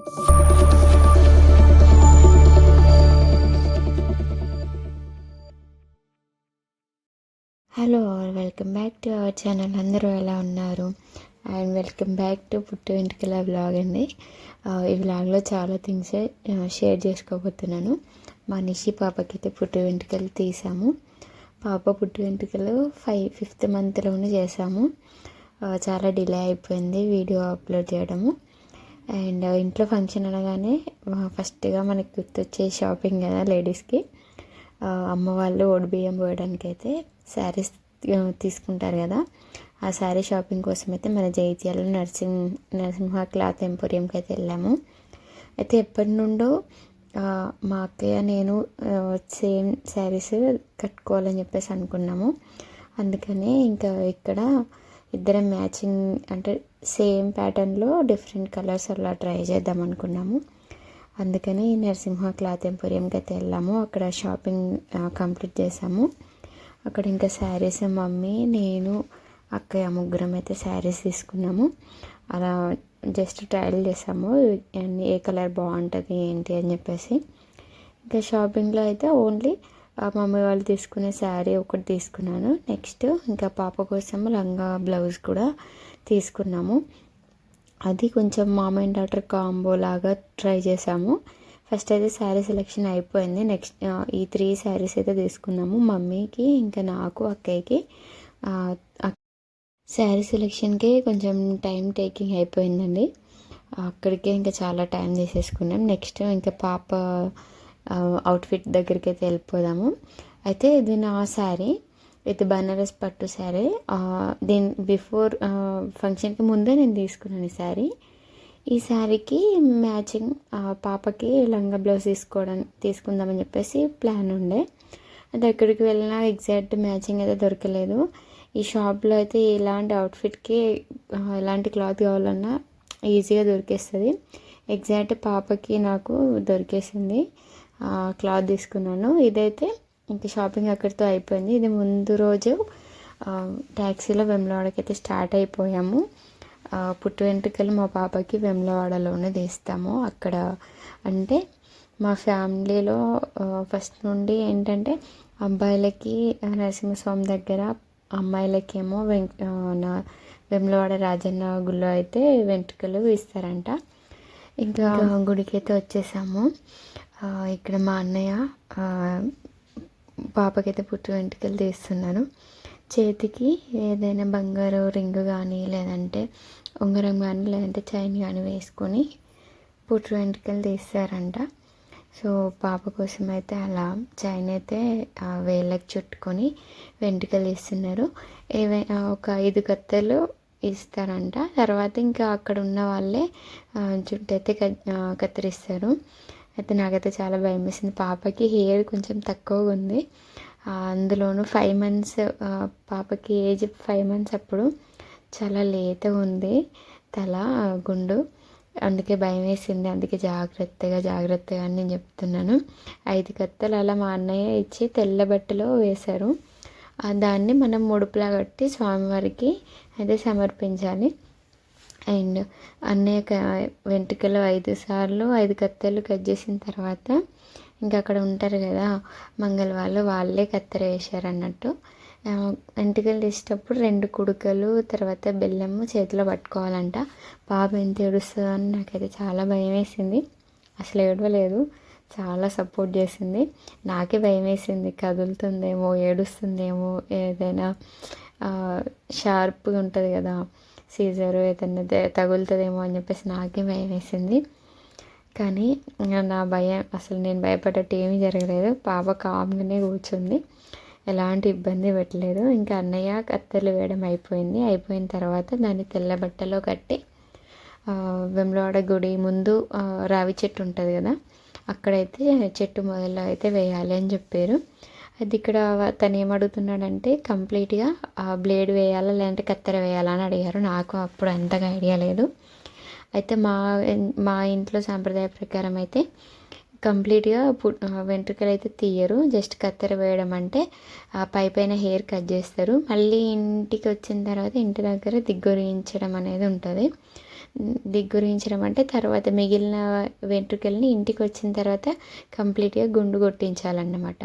Hello all, welcome back to our channel. అందరూ ఎలా ఉన్నారు? అండ్ వెల్కమ్ బ్యాక్ టు పుట్టు వెంట్రుకల వ్లాగ్ అండి. ఈ వ్లాగ్లో చాలా థింగ్స్ షేర్ చేసుకోబోతున్నాను. మా నిషి పాపకి అయితే పుట్టు వెంట్రుకలు తీసాము. పాప పుట్టు వెంట్రుకలు 5th మంత్లోనే చేసాము. చాలా డిలే అయిపోయింది వీడియో అప్లోడ్ చేయడము. అండ్ ఇంట్లో ఫంక్షన్ అనగానే ఫస్ట్గా మనకి గుర్తొచ్చే షాపింగ్ కదా లేడీస్కి. అమ్మ వాళ్ళు బియ్యం పోయడానికి అయితే శారీస్ తీసుకుంటారు కదా, ఆ శారీ షాపింగ్ కోసం అయితే మన జైత్యాల నరసింహ క్లాత్ ఎంపోరియంకి అయితే వెళ్ళాము. అయితే ఎప్పటి నుండో మా అక్కయ్య నేను సేమ్ శారీస్ కట్టుకోవాలని చెప్పేసి అనుకున్నాము. అందుకని ఇంకా ఇక్కడ ఇద్దరం మ్యాచింగ్ అంటే సేమ్ ప్యాటర్న్లో డిఫరెంట్ కలర్స్ అలా ట్రై చేద్దాం అనుకున్నాము. అందుకని నరసింహ క్లాత్ ఎంపోరియంకి అయితే వెళ్ళాము. అక్కడ షాపింగ్ కంప్లీట్ చేసాము. అక్కడ ఇంకా శారీస్ మమ్మీ, నేను, అక్కయ్య ముగ్గురం అయితే శారీస్ తీసుకున్నాము. అలా జస్ట్ ట్రయల్ చేసాము ఏ కలర్ బాగుంటుంది ఏంటి అని చెప్పేసి. ఇంకా షాపింగ్లో అయితే ఓన్లీ మమ్మీ వాళ్ళు తీసుకునే శారీ ఒకటి తీసుకున్నాను. నెక్స్ట్ ఇంకా పాప కోసం లంగా బ్లౌజ్ కూడా తీసుకున్నాము. అది కొంచెం మామ్ అండ్ డాటర్ కాంబో లాగా ట్రై చేసాము. ఫస్ట్ అయితే శారీ సెలెక్షన్ అయిపోయింది. నెక్స్ట్ ఈ 3 శారీస్ అయితే తీసుకున్నాము. మమ్మీకి ఇంకా నాకు అక్కయ్యకి శారీ సెలెక్షన్కి కొంచెం టైం టేకింగ్ అయిపోయిందండి. అక్కడికే ఇంకా చాలా టైం తీసేసుకున్నాం. నెక్స్ట్ ఇంకా పాప అవుట్ఫిట్ దగ్గరికి అయితే వెళ్ళిపోదాము. అయితే ఇది నా శారీ, ఇది బనారస్ పట్టు శారీ. దీని బిఫోర్ ఫంక్షన్కి ముందే నేను తీసుకున్నాను ఈ శారీ. ఈ శారీకి మ్యాచింగ్ పాపకి లంగా బ్లౌజ్ తీసుకుందామని చెప్పేసి ప్లాన్ ఉండే. అది ఎక్కడికి వెళ్ళినా ఎగ్జాక్ట్ మ్యాచింగ్ అయితే దొరకలేదు. ఈ షాప్లో అయితే ఎలాంటి అవుట్ఫిట్కి ఎలాంటి క్లాత్ కావాలన్నా ఈజీగా దొరికేస్తుంది. ఎగ్జాక్ట్ పాపకి నాకు దొరికేసింది. క్లాత్ తీసుకున్నాను. ఇదైతే ఇంక షాపింగ్ అక్కడితో అయిపోయింది. ఇది ముందు రోజు ట్యాక్సీలో వెమ్లవాడకి అయితే స్టార్ట్ అయిపోయాము. పుట్టు వెంట్రుకలు మా పాపకి వెమ్లవాడలోనే తీస్తాము. అక్కడ అంటే మా ఫ్యామిలీలో ఫస్ట్ నుండి ఏంటంటే అబ్బాయిలకి నరసింహస్వామి దగ్గర, అమ్మాయిలకేమో వెమ్లవాడ రాజన్న గుళ్ళో అయితే వెంట్రుకలు ఇస్తారంట. ఇంకా గుడికి అయితే వచ్చేసాము. ఇక్కడ మా అన్నయ్య పాపకైతే పుట్టు వెంట్రుకలు తీస్తున్నాను. చేతికి ఏదైనా బంగారు రింగు కానీ లేదంటే ఉంగరం కానీ లేదంటే చైన్ కానీ వేసుకొని పుట్టు వెంట్రుకలు తీస్తారంట. సో పాప కోసం అయితే అలా చైన్ అయితే వేళ్ళకి చుట్టుకొని వెంట్రుకలు తీస్తున్నారు. ఒక 5 కత్తెలు ఇస్తారంట. తర్వాత ఇంకా అక్కడ ఉన్న వాళ్ళే జుట్టు అయితే కత్తిరిస్తారు. అయితే నాకైతే చాలా భయం వేసింది. పాపకి హెయిర్ కొంచెం తక్కువగా ఉంది. అందులోనూ 5 months, పాపకి ఏజ్ 5 months అప్పుడు చాలా లేతగా ఉంది తల గుండు. అందుకే భయం వేసింది. అందుకే జాగ్రత్తగా అని నేను చెప్తున్నాను. 5 కత్తెలు అలా మా అన్నయ్య ఇచ్చి తెల్ల బట్టలో వేశారు. దాన్ని మనం ముడుపులా కట్టి స్వామివారికి అయితే సమర్పించాలి. అండ్ అన్నయ్య వెంట్రుకలు 5 సార్లు 5 కత్తెలు కట్ చేసిన తర్వాత ఇంకా అక్కడ ఉంటారు కదా మంగళ వాళ్ళే కత్తెర వేశారు అన్నట్టు. వెంట్రుకలు తీసేటప్పుడు 2 కుడుకలు తర్వాత బెల్లము చేతిలో పట్టుకోవాలంట. పాప ఎంత ఏడుస్తుందో అని నాకైతే చాలా భయం వేసింది. అసలు ఏడవలేదు, చాలా సపోర్ట్ చేసింది. నాకే భయం వేసింది, కదులుతుందేమో, ఏడుస్తుందేమో, ఏదైనా షార్ప్గా ఉంటుంది కదా సీజరు, ఏదైనా తగులుతుందేమో అని చెప్పేసి నాకే భయం వేసింది. కానీ నా భయం అసలు నేను భయపడ్డట్టు ఏమీ జరగలేదు. పాప కామ్గానే కూర్చుంది, ఎలాంటి ఇబ్బంది పెట్టలేదు. ఇంకా అన్నయ్య కత్తెలు వేయడం అయిపోయిన తర్వాత దాన్ని తెల్ల బట్టలో కట్టి వెమ్లవాడ గుడి ముందు రావి చెట్టు ఉంటుంది కదా అక్కడైతే చెట్టు మొదల్లో అయితే వేయాలి అని చెప్పారు. అది ఇక్కడ తను ఏమడుగుతున్నాడంటే కంప్లీట్గా బ్లేడ్ వేయాలా లేదంటే కత్తెర వేయాలా అని అడిగారు. నాకు అప్పుడు అంతగా ఐడియా లేదు. అయితే మా ఇంట్లో సాంప్రదాయ ప్రకారం అయితే కంప్లీట్గా వెంట్రుకలు అయితే తీయరు, జస్ట్ కత్తెర వేయడం అంటే పైన హెయిర్ కట్ చేస్తారు. మళ్ళీ ఇంటికి వచ్చిన తర్వాత ఇంటి దగ్గర దిగ్గొరించడం అనేది ఉంటుంది. దిగ్గురించడం అంటే తర్వాత మిగిలిన వెంట్రుకల్ని ఇంటికి వచ్చిన తర్వాత కంప్లీట్గా గుండు కొట్టించాలన్నమాట.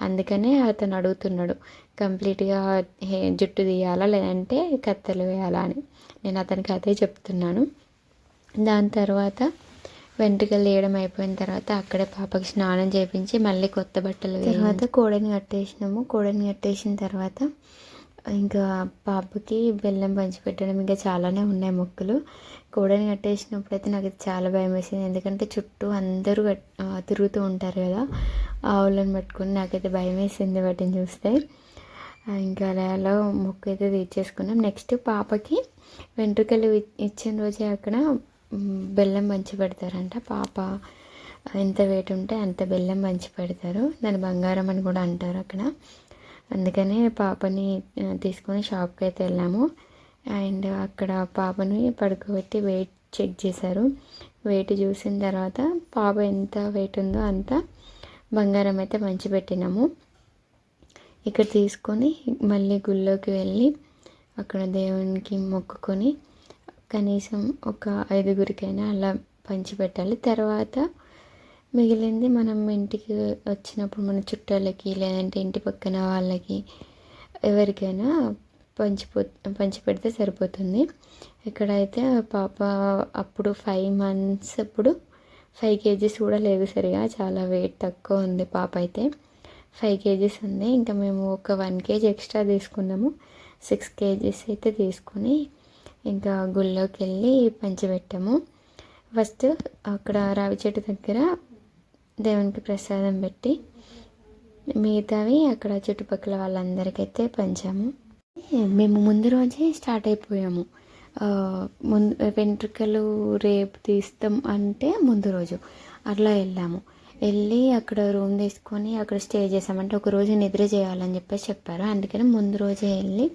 అందుకనే అతను అడుగుతున్నాడు కంప్లీట్గా జుట్టు తీయాలా లేదంటే కత్తెలు వేయాలా అని. నేను అతనికి అదే చెప్తున్నాను. దాని తర్వాత వెంట్రుకలు తీయడం అయిపోయిన తర్వాత అక్కడే పాపకి స్నానం చేయించి మళ్ళీ కొత్త బట్టలు తర్వాత కోడని కట్టేసినాము. కోడని కట్టేసిన తర్వాత ఇంకా పాపకి బెల్లం పంచిపెట్టడం ఇంకా చాలానే ఉన్నాయి మొక్కులు. కోడని కట్టేసినప్పుడైతే నాకు చాలా భయం వేసింది, ఎందుకంటే చుట్టూ అందరూ తిరుగుతూ ఉంటారు కదా ఆవులను పట్టుకుని. నాకైతే భయం వేసింది వాటిని చూస్తే. ఇంకా అలా మొక్కు అయితే తీర్చేసుకున్నాం. నెక్స్ట్ పాపకి వెంట్రుకలు ఇచ్చిన రోజే అక్కడ బెల్లం పంచి పెడతారంట. పాప ఎంత వెయిట్ ఉంటే అంత బెల్లం పంచి పెడతారు. దాని బంగారం అని కూడా అంటారు అక్కడ. అందుకనే పాపని తీసుకొని షాప్కి అయితే వెళ్ళాము. అండ్ అక్కడ పాపని పడుకోబెట్టి వెయిట్ చెక్ చేశారు. వెయిట్ చూసిన తర్వాత పాప ఎంత వెయిట్ ఉందో అంత బంగారం అయితే పంచిపెట్టినాము. ఇక్కడ తీసుకొని మళ్ళీ గుళ్ళోకి వెళ్ళి అక్కడ దేవునికి మొక్కుకొని కనీసం ఒక 5గురికైనా అలా పంచిపెట్టాలి. తర్వాత మిగిలింది మనం ఇంటికి వచ్చినప్పుడు మన చుట్టాలకి లేదంటే ఇంటి పక్కన వాళ్ళకి ఎవరికైనా పంచిపెడితే సరిపోతుంది. ఇక్కడైతే పాప అప్పుడు 5 months, అప్పుడు 5 kgs కూడా లేదు సరిగా, చాలా వెయిట్ తక్కువ ఉంది పాప అయితే. 5 kgs ఉంది. ఇంకా మేము ఒక 1 kg ఎక్స్ట్రా తీసుకున్నాము. 6 kgs అయితే తీసుకొని ఇంకా గుళ్ళోకి వెళ్ళి పంచిపెట్టాము. ఫస్ట్ అక్కడ రావి చెట్టు దగ్గర దేవునికి ప్రసాదం పెట్టి మిగతావి అక్కడ చుట్టుపక్కల వాళ్ళందరికైతే పంచాము. మేము ముందు రోజే స్టార్ట్ అయిపోయాము. వెంట్రుకలు రేపు తీస్తాం అంటే ముందు రోజు అట్లా వెళ్ళి అక్కడ రూమ్ తీసుకొని అక్కడ స్టే చేసామంటే ఒక రోజు నిద్ర చేయాలని చెప్పేసి చెప్పారు. అందుకని ముందు రోజే వెళ్ళి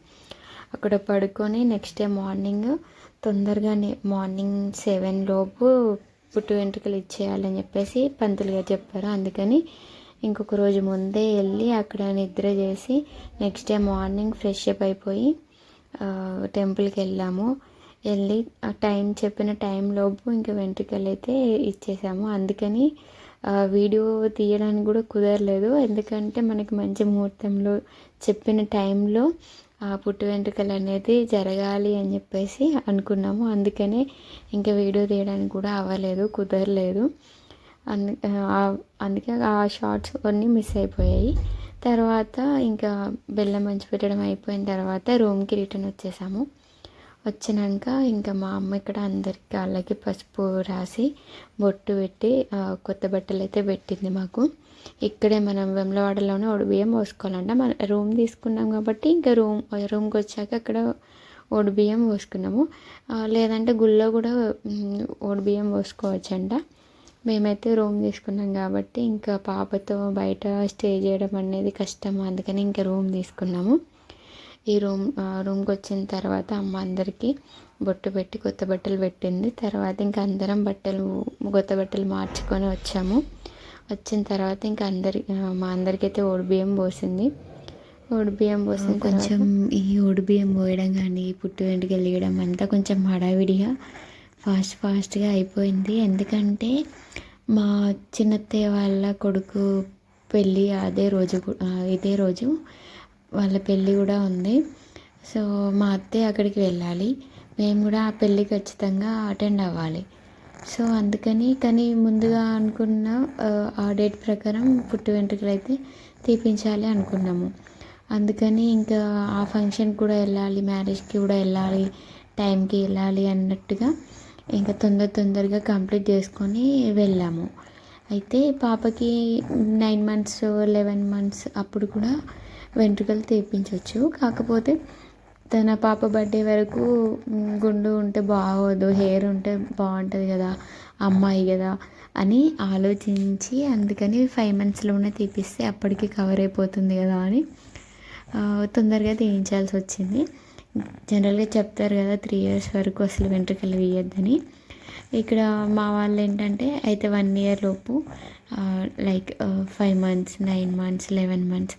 అక్కడ పడుకొని నెక్స్ట్ డే మార్నింగ్ తొందరగానే మార్నింగ్ 7 లోపు పుట్టు వెంట్రుకలు ఇచ్చేయాలని చెప్పేసి పంతులు గారు చెప్పారు. అందుకని ఇంకొక రోజు ముందే వెళ్ళి అక్కడ నిద్ర చేసి next day morning fresh up అయిపోయి టెంపుల్కి వెళ్ళి ఆ చెప్పిన టైం లోపు ఇంకా వెంట్రుకలు అయితే ఇచ్చేసాము. అందుకని వీడియో తీయడానికి కూడా కుదరలేదు, ఎందుకంటే మనకి మంచి ముహూర్తంలో చెప్పిన టైంలో ఆ పుట్టు వెంట్రుకలు అనేది జరగాలి అని చెప్పేసి అనుకున్నాము. అందుకనే ఇంకా వీడియో తీయడానికి కూడా అవ్వలేదు, కుదరలేదు. అందుకే ఆ షార్ట్స్ కొన్ని మిస్ అయిపోయాయి. తర్వాత ఇంకా బెల్లం పంచిపెట్టడం అయిపోయిన తర్వాత రూమ్కి రిటర్న్ వచ్చేసాము. వచ్చినాక ఇంకా మా అమ్మ ఇక్కడ అందరికి కాళ్ళకి పసుపు రాసి బొట్టు పెట్టి కొత్త బట్టలు అయితే పెట్టింది మాకు. ఇక్కడే మనం వెమ్లవాడలోనే బియ్యం పోసుకోవాలంట. మన రూమ్ తీసుకున్నాం కాబట్టి ఇంకా రూమ్కి వచ్చాక అక్కడ బియ్యం పోసుకున్నాము. లేదంటే గుళ్ళో కూడా బియ్యం పోసుకోవచ్చంట. మేమైతే రూమ్ తీసుకున్నాం కాబట్టి ఇంకా పాపతో బయట స్టే చేయడం అనేది కష్టం, అందుకని ఇంకా రూమ్ తీసుకున్నాము. ఈ రూమ్కి వచ్చిన తర్వాత అమ్మ అందరికీ బొట్టు పెట్టి కొత్త బట్టలు పెట్టింది. తర్వాత ఇంకా అందరం కొత్త బట్టలు మార్చుకొని వచ్చాము. వచ్చిన తర్వాత ఇంకా మా అందరికైతే బియ్యం పోసింది. బియ్యం పోసిన కొంచెం ఈ బియ్యం పోయడం కానీ పుట్టు వెంట్రుకలు తీయడం అంతా కొంచెం హడావిడిగా ఫాస్ట్గా అయిపోయింది. ఎందుకంటే మా చిన్నత్తయ్య వాళ్ళ కొడుకు పెళ్ళి ఇదే రోజు వాళ్ళ పెళ్ళి కూడా ఉంది. సో మా అత్తయ్య అక్కడికి వెళ్ళాలి, మేము కూడా ఆ పెళ్ళి ఖచ్చితంగా అటెండ్ అవ్వాలి. సో అందుకని కానీ ముందుగా అనుకున్న ఆ డేట్ ప్రకారం పుట్టు వెంట్రుకలు అయితే తీపించాలి అనుకున్నాము. అందుకని ఇంకా ఆ ఫంక్షన్కి కూడా వెళ్ళాలి, మ్యారేజ్కి కూడా వెళ్ళాలి, టైంకి వెళ్ళాలి అన్నట్టుగా ఇంకా తొందరగా కంప్లీట్ చేసుకొని వెళ్ళాము. అయితే పాపకి 9 months 11 months అప్పుడు కూడా వెంట్రుకలు తీపించవచ్చు. కాకపోతే తన పాప బర్త్డే వరకు గుండు ఉంటే బాగోదు, హెయిర్ ఉంటే బాగుంటుంది కదా, అమ్మాయి కదా అని ఆలోచించి అందుకని 5 monthsలోనే తీపిస్తే అప్పటికి కవర్ అయిపోతుంది కదా అని తొందరగా తీయించాల్సి వచ్చింది. జనరల్గా చెప్తారు కదా 3 years వరకు అసలు వెంట్రుకలు వేయొద్దని. ఇక్కడ మా వాళ్ళు ఏంటంటే అయితే 1 year లోపు లైక్ 5 months 9 months 11 months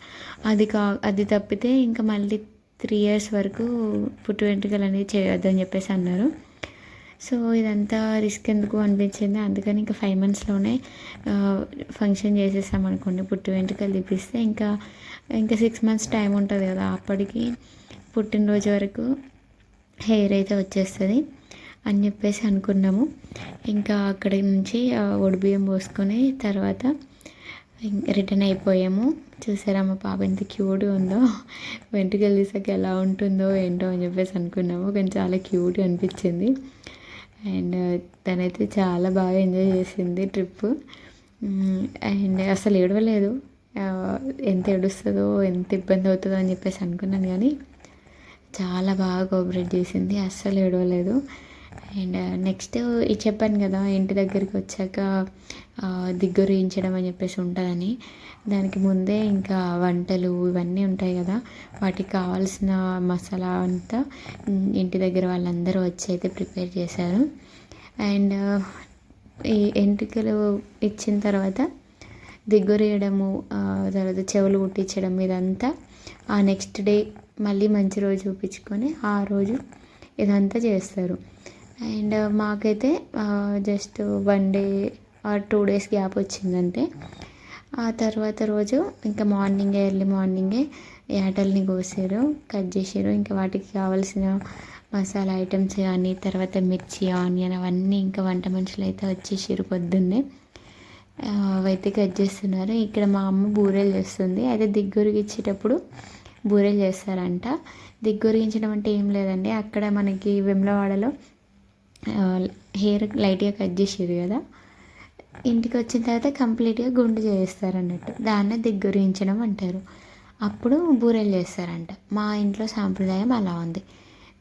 అది తప్పితే ఇంకా మళ్ళీ 3 years వరకు పుట్టు వెంట్రుకలు అనేది చేయొద్దని చెప్పేసి అన్నారు. సో ఇదంతా రిస్క్ ఎందుకు అనిపించింది. అందుకని ఇంకా 5 మంత్స్లోనే ఫంక్షన్ చేసేసామనుకోండి, పుట్టు వెంట్రుకలు తీపిస్తే ఇంకా 6 మంత్స్ టైం ఉంటుంది కదా, అప్పటికి పుట్టినరోజు వరకు హెయిర్ అయితే వచ్చేస్తుంది అని చెప్పేసి అనుకున్నాము. ఇంకా అక్కడి నుంచి ఒడిబియ్యం పోసుకొని తర్వాత రిటర్న్ అయిపోయాము. చూసారా మా పాప ఎంత క్యూట్గా ఉందో, వెంట్రుకలు తీసాక ఎలా ఉంటుందో ఏంటో అని చెప్పేసి అనుకున్నాము, కానీ చాలా క్యూట్గా అనిపించింది. అండ్ తనైతే చాలా బాగా ఎంజాయ్ చేసింది ట్రిప్. అండ్ అసలు ఏడవలేదు. ఎంత ఏడుస్తుందో ఎంత ఇబ్బంది అవుతుందో అని చెప్పేసి అనుకున్నాను, కానీ చాలా బాగా కోఆపరేట్ చేసింది, అస్సలు ఏడవలేదు. అండ్ నెక్స్ట్ ఇది చెప్పాను కదా, ఇంటి దగ్గరికి వచ్చాక దిగ్గురించడం అని చెప్పేసి ఉంటుందని. దానికి ముందే ఇంకా వంటలు ఇవన్నీ ఉంటాయి కదా, వాటికి కావాల్సిన మసాలా అంతా ఇంటి దగ్గర వాళ్ళందరూ వచ్చి అయితే ప్రిపేర్ చేశారు. అండ్ ఈ ఎంట్రుకలు ఇచ్చిన తర్వాత దిగ్గురేయడము, తర్వాత చెవులు కుట్టించడం, ఇదంతా ఆ నెక్స్ట్ డే మళ్ళీ మంచి రోజు చూపించుకొని ఆ రోజు ఇదంతా చేస్తారు. అండ్ మాకైతే just 1 day or 2 days gap వచ్చిందంటే, ఆ తర్వాత రోజు ఇంకా ఎర్లీ మార్నింగే యాటల్ని కోసారు, కట్ చేసారు. ఇంకా వాటికి కావాల్సిన మసాలా ఐటమ్స్ కానీ, తర్వాత మిర్చి, ఆనియన్ అవన్నీ ఇంకా వంట మనుషులు అయితే వచ్చేసారు పొద్దున్నే. అవైతే కట్ చేస్తున్నారు. ఇక్కడ మా అమ్మ బూరెలు చేస్తుంది. అయితే దిగ్గురిగిచ్చేటప్పుడు బూరెలు చేస్తారంట. దిగ్గురిగించడం అంటే ఏం లేదండి, అక్కడ మనకి వేములవాడలో హెయిర్ లైట్గా కట్ చేసారు కదా, ఇంటికి వచ్చిన తర్వాత కంప్లీట్గా గుండు చేస్తారు అన్నట్టు, దాన్నే దిగ్గురించడం అంటారు. అప్పుడు బూరెలు చేస్తారంట. మా ఇంట్లో సాంప్రదాయం అలా ఉంది.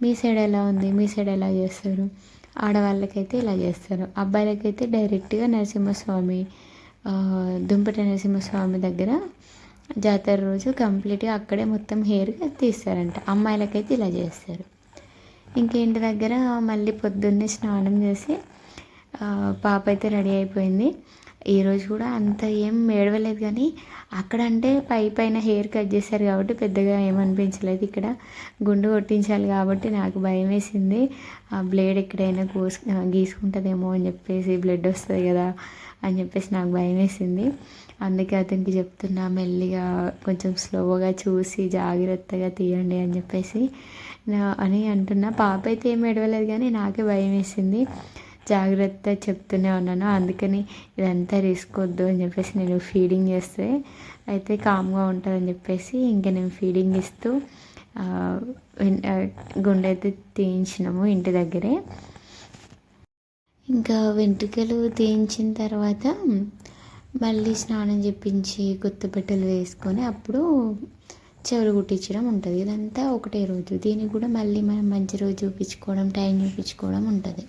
మీ సైడ్ ఎలా ఉంది? మీ సైడ్ ఎలా చేస్తారు? ఆడవాళ్ళకైతే ఇలా చేస్తారు, అబ్బాయిలకైతే డైరెక్ట్గా నరసింహస్వామి, దుంపటి నరసింహస్వామి దగ్గర జాతర రోజు కంప్లీట్గా అక్కడే మొత్తం హెయిర్ తీస్తారంట. అమ్మాయిలకైతే ఇలా చేస్తారు. ఇంకేంటి దగ్గర మళ్ళీ పొద్దున్నే స్నానం చేసి పాప అయితే రెడీ అయిపోయింది. ఈరోజు కూడా అంత ఏం ఏడవలేదు, కానీ అక్కడ అంటే పైన హెయిర్ కట్ చేశారు కాబట్టి పెద్దగా ఏమనిపించలేదు. ఇక్కడ గుండు కొట్టించాలి కాబట్టి నాకు భయం వేసింది, ఆ బ్లేడ్ ఎక్కడైనా గీసుకుంటుందేమో అని చెప్పేసి, బ్లడ్ వస్తుంది కదా అని చెప్పేసి నాకు భయం వేసింది. అందుకే అతనికి చెప్తున్నా, మెల్లిగా కొంచెం స్లోగా చూసి జాగ్రత్తగా తీయండి అని చెప్పేసి అని అంటున్నా. పాప అయితే ఏం ఏడవలేదు, కానీ నాకే భయం వేసింది, జాగ్రత్త చెప్తూనే ఉన్నాను. అందుకని ఇదంతా రిస్క్ వద్దు అని చెప్పేసి నేను ఫీడింగ్ చేస్తే అయితే కామ్గా ఉంటుందని చెప్పేసి ఇంకా నేను ఫీడింగ్ ఇస్తూ గుండె అయితే తీయించినాము ఇంటి దగ్గరే. ఇంకా వెంట్రుకలు తీయించిన తర్వాత మళ్ళీ స్నానం చేపించి కొత్త బట్టలు వేసుకొని అప్పుడు చెవులు కుట్టించడం ఉంటుంది. ఇదంతా ఒకటే రోజు. దీనికి కూడా మళ్ళీ మనం మంచి రోజు చూపించుకోవడం, టైం చూపించుకోవడం ఉంటుంది.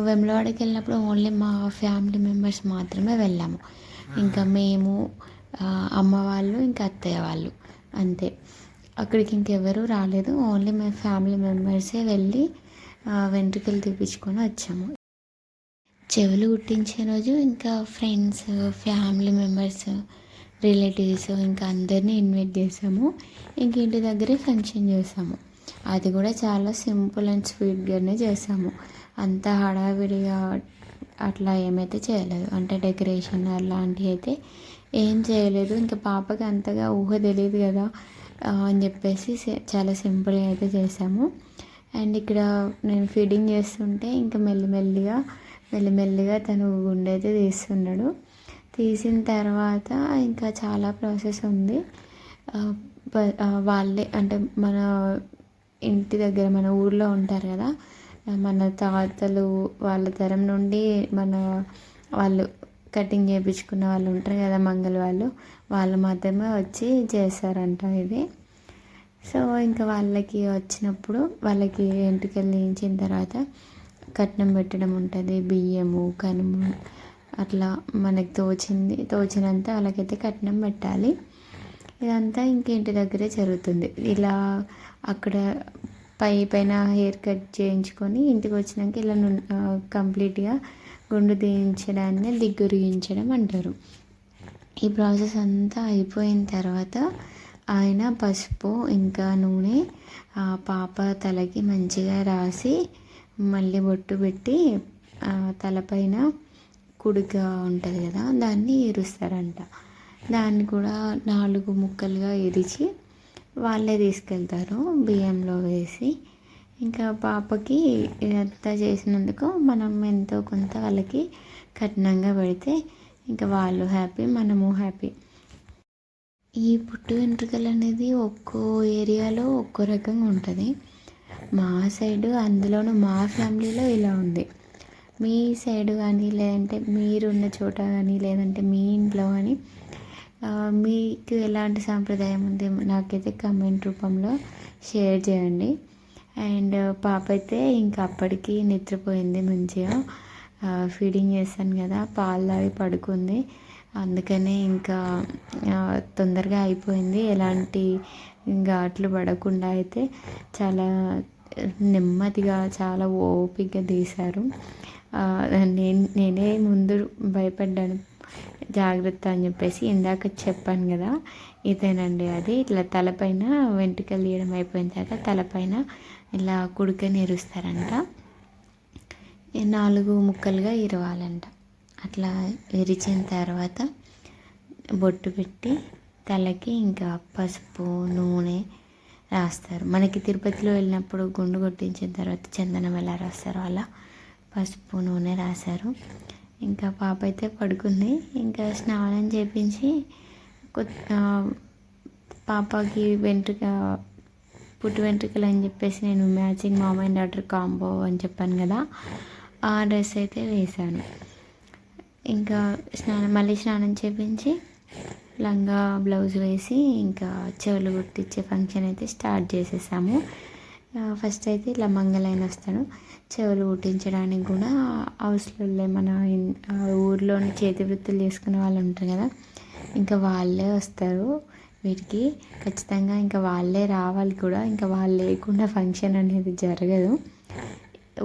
వేములవాడకి వెళ్ళినప్పుడు ఓన్లీ మా ఫ్యామిలీ మెంబర్స్ మాత్రమే వెళ్ళాము. ఇంకా మేము, అమ్మ వాళ్ళు, ఇంకా అత్తయ్య వాళ్ళు, అంతే. అక్కడికి ఇంకెవరూ రాలేదు. ఓన్లీ మేము ఫ్యామిలీ మెంబర్సే వెళ్ళి వెంట్రుకలు తీపించుకొని వచ్చాము. చెవులు కుట్టించే రోజు ఇంకా ఫ్రెండ్స్, ఫ్యామిలీ మెంబర్స్, రిలేటివ్స్ ఇంకా అందరినీ ఇన్వైట్ చేసాము. ఇంక ఇంటి దగ్గరే ఫంక్షన్ చేసాము. అది కూడా చాలా సింపుల్ అండ్ స్వీట్గానే చేసాము. అంత హడావిడిగా అట్లా ఏమైతే చేయలేదు, అంటే డెకరేషన్ అలాంటివి అయితే ఏం చేయలేదు. ఇంకా పాపకి అంతగా ఊహ తెలియదు కదా అని చెప్పేసి చాలా సింపుల్గా అయితే చేసాము. అండ్ ఇక్కడ నేను ఫీడింగ్ చేస్తుంటే ఇంకా మెల్లిమెల్లిగా తను గుండె అయితే తీస్తున్నాడు. తీసిన తర్వాత ఇంకా చాలా ప్రాసెస్ ఉంది. వాళ్ళే అంటే మన ఇంటి దగ్గర మన ఊర్లో ఉంటారు కదా, మన తాతలు వాళ్ళ తరం నుండి వాళ్ళు కటింగ్ చేయించుకున్న వాళ్ళు ఉంటారు కదా, మంగళ వాళ్ళు మాత్రమే వచ్చి చేస్తారంట ఇది. సో ఇంకా వాళ్ళకి వచ్చినప్పుడు వాళ్ళకి ఎంటికలు తీయించిన తర్వాత కట్నం పెట్టడం ఉంటుంది. బియ్యము, కనుము, అట్లా మనకు తోచినంత వాళ్ళకైతే కట్నం పెట్టాలి. ఇదంతా ఇంటి దగ్గరే జరుగుతుంది. ఇలా అక్కడ పైన హెయిర్ కట్ చేయించుకొని ఇంటికి వచ్చినాక ఇలా కంప్లీట్గా గుండు తీయించడాన్ని దిగ్గురిగించడం అంటారు. ఈ ప్రాసెస్ అంతా అయిపోయిన తర్వాత ఆయన పసుపు ఇంకా నూనె పాప తలకి మంచిగా రాసి మళ్ళీ బొట్టు పెట్టి తలపైన కుడుక ఉంటుంది కదా, దాన్ని ఇరుస్తారంట. దాన్ని కూడా 4 ముక్కలుగా ఇరిచి వాళ్ళే తీసుకెళ్తారు బియ్యంలో వేసి. ఇంకా పాపకి ఇదంతా చేసినందుకు మనం ఎంతో కొంత వాళ్ళకి కట్నంగా పెడితే ఇంకా వాళ్ళు హ్యాపీ, మనము హ్యాపీ. ఈ పుట్టు వెంట్రుకలు అనేది ఒక్కో ఏరియాలో ఒక్కో రకంగా ఉంటుంది. మా సైడు, అందులోనూ మా ఫ్యామిలీలో ఇలా ఉంది. మీ సైడ్ కానీ, లేదంటే మీరున్న చోట కానీ, లేదంటే మీ ఇంట్లో కానీ మీకు ఎలాంటి సాంప్రదాయం ఉంది నాకైతే కామెంట్ రూపంలో షేర్ చేయండి. అండ్ పాప అయితే ఇంకా అప్పటికి నిద్రపోయింది మంచిగా. ఫీడింగ్ చేస్తాను కదా, పాలు తాగి పడుకుంది. అందుకనే ఇంకా తొందరగా అయిపోయింది. ఎలాంటి ఘాట్లు పడకుండా అయితే చాలా నెమ్మదిగా చాలా ఓపికగా తీశారు. నేనే ముందు భయపడ్డాను, జాగ్రత్త అని చెప్పేసి. ఇందాక చెప్పాను కదా, ఇదేనండి అది. ఇట్లా తలపైన వెంట్రుకలు తీయడం అయిపోయిన తర్వాత తలపైన ఇలా కుడుకని ఇరుస్తారంట. 4 ముక్కలుగా ఇరవాలంట. అట్లా ఇరిచిన తర్వాత బొట్టు పెట్టి తలకి ఇంకా పసుపు నూనె రాస్తారు. మనకి తిరుపతిలో వెళ్ళినప్పుడు గుండు కొట్టించిన తర్వాత చందనం ఎలా రాస్తారో అలా పసుపు నూనె రాశారు. ఇంకా పాప అయితే పడుకుంది. ఇంకా స్నానం చేపించి పాపకి పుట్టు వెంట్రుకలు అని చెప్పేసి నేను matching mom and daughter combo అని చెప్పాను కదా, ఆ డ్రెస్ అయితే వేశాను. ఇంకా మళ్ళీ స్నానం చేపించి లంగా బ్లౌజ్ వేసి ఇంకా చెవులు కుట్టించే ఫంక్షన్ అయితే స్టార్ట్ చేసేసాము. ఫస్ట్ అయితే ఇలా మంగళైన వస్తాడు. చెవులు కుట్టించడానికి కూడా హౌస్లో మన ఊర్లోని చేతి వృత్తులు చేసుకునే వాళ్ళు ఉంటారు కదా, ఇంకా వాళ్ళే వస్తారు వీటికి ఖచ్చితంగా. ఇంకా వాళ్ళే రావాలి కూడా, ఇంకా వాళ్ళు లేకుండా ఫంక్షన్ అనేది జరగదు.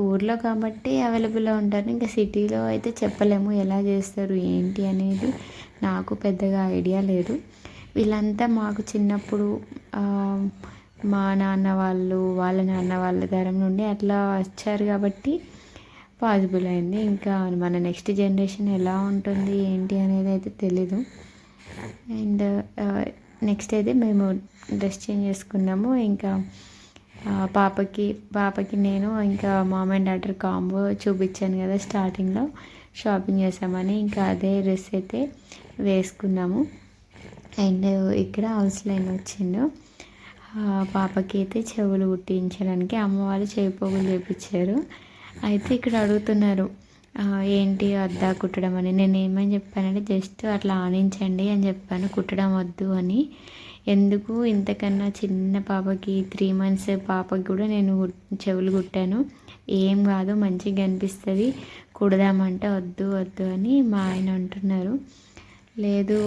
ఊర్లో కాబట్టి అవైలబుల్లో ఉంటారు. ఇంకా సిటీలో అయితే చెప్పలేము ఎలా చేస్తారు ఏంటి అనేది, నాకు పెద్దగా ఐడియా లేదు. వీళ్ళంతా మాకు చిన్నప్పుడు మా నాన్న వాళ్ళ నాన్న వాళ్ళ తరం నుండి అట్లా వచ్చారు కాబట్టి పాసిబుల్ అయింది. ఇంకా మన నెక్స్ట్ జనరేషన్ ఎలా ఉంటుంది ఏంటి అనేది అయితే తెలీదు. అండ్ నెక్స్ట్ అయితే మేము డ్రెస్ చేంజ్ చేసుకున్నాము. ఇంకా పాపకి నేను ఇంకా మామ్ అండ్ డాటర్ కాంబో చూపించాను కదా స్టార్టింగ్లో, షాపింగ్ చేసామని. ఇంకా అదే డ్రెస్ అయితే వేసుకున్నాము. అండ్ ఇక్కడ హౌస్ లైన్ వచ్చిండు. పాపకి అయితే చెవులు కుట్టించడానికి అమ్మ వాళ్ళు చెవి పోగులు చేయించారు. అయితే ఇక్కడ అడుగుతున్నారు ఏంటి వద్దా కుట్టడం అని. నేను ఏమని చెప్పానంటే జస్ట్ అట్లా ఆనించండి అని చెప్పాను, కుట్టడం వద్దు అని. ఎందుకు, ఇంతకన్నా చిన్న పాపకి 3 months పాపకి కూడా నేను చెవులు కుట్టాను, ఏం కాదు మంచిగా అనిపిస్తుంది, కుడదామంటే వద్దు వద్దు అని మా ఆయన అంటున్నారు. లేదు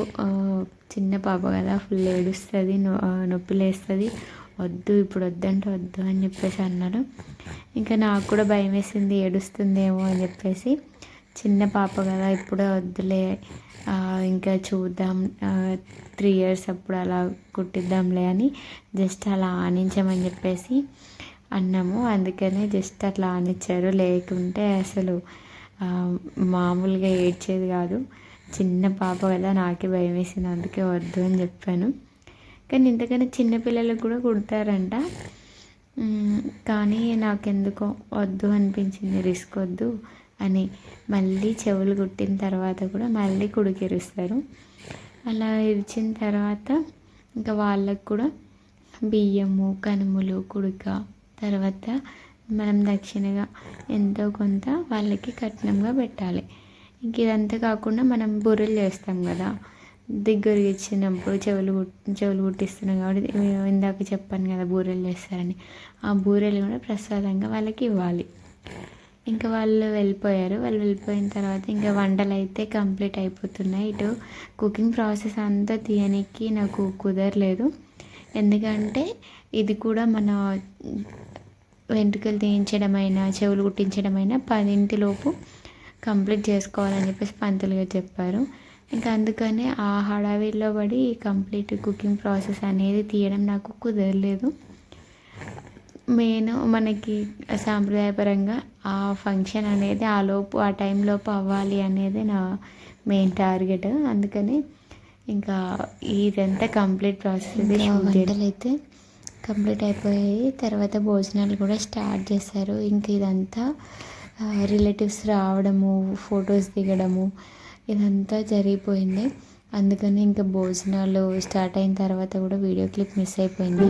చిన్న పాప కదా, ఫుల్ ఏడుస్తుంది, నొప్పి లేస్తుంది, వద్దు ఇప్పుడు వద్దంటే వద్దు అని చెప్పేసి అన్నారు. ఇంకా నాకు కూడా భయం వేసింది, ఏడుస్తుందేమో అని చెప్పేసి. చిన్న పాప కదా ఇప్పుడే వద్దులే, ఇంకా చూద్దాం 3 years అప్పుడు అలా కుట్టిద్దాంలే అని జస్ట్ అలా ఆనించమని చెప్పేసి అన్నాము. అందుకనే జస్ట్ అట్లా ఆనిచ్చారు, లేకుంటే అసలు మామూలుగా ఏడ్చేది కాదు. చిన్న పాప కదా, నాకే భయం వేసింది, అందుకే వద్దు అని చెప్పాను. కానీ ఇంతకన్నా చిన్నపిల్లలకు కూడా కుడతారంట. కానీ నాకెందుకో వద్దు అనిపించింది, రిస్క్ వద్దు అని. మళ్ళీ చెవులు కుట్టిన తర్వాత కూడా మళ్ళీ కుడికిరుస్తారు. అలా ఇరిచిన తర్వాత ఇంకా వాళ్ళకు కూడా బియ్యము కనుములు కుడుక, తర్వాత మనం దక్షిణగా ఎంతో కొంత వాళ్ళకి కట్నంగా పెట్టాలి. ఇంక ఇదంతా కాకుండా మనం బూరెలు చేస్తాం కదా, దగ్గరికి ఇచ్చినప్పుడు చెవులు కుట్టిస్తున్నాం కాబట్టి ఇందాక చెప్పాను కదా బూరెలు చేస్తారని, ఆ బూరెలు కూడా ప్రసాదంగా వాళ్ళకి ఇవ్వాలి. ఇంకా వాళ్ళు వెళ్ళిపోయిన తర్వాత ఇంకా వంటలు అయితే కంప్లీట్ అయిపోతున్నాయి. ఇటు కుకింగ్ ప్రాసెస్ అంతా తీయడానికి నాకు కుదరలేదు, ఎందుకంటే ఇది కూడా మన వెంట్రుకలు తీయించడమైనా చెవులు కుట్టించడమైనా 10 కంప్లీట్ చేసుకోవాలని చెప్పేసి పంతులు గారు చెప్పారు. ఇంకా అందుకనే ఆ హడావిడిలో పడి కంప్లీట్ కుకింగ్ ప్రాసెస్ అనేది తీయడం నాకు కుదరలేదు. మెయిన్ మనకి సాంప్రదాయపరంగా ఆ ఫంక్షన్ అనేది ఆ టైంలోపు అవ్వాలి అనేది నా మెయిన్ టార్గెట్. అందుకని ఇంకా ఇదంతా కంప్లీట్ ప్రాసెస్ వంటలు అయితే కంప్లీట్ అయిపోయాయి. తర్వాత భోజనాలు కూడా స్టార్ట్ చేశారు. ఇంక ఇదంతా రిలేటివ్స్ రావడము, ఫొటోస్ దిగడము ఇదంతా జరిగిపోయింది. అందుకని ఇంకా భోజనాలు స్టార్ట్ అయిన తర్వాత కూడా వీడియో క్లిప్ మిస్ అయిపోయింది.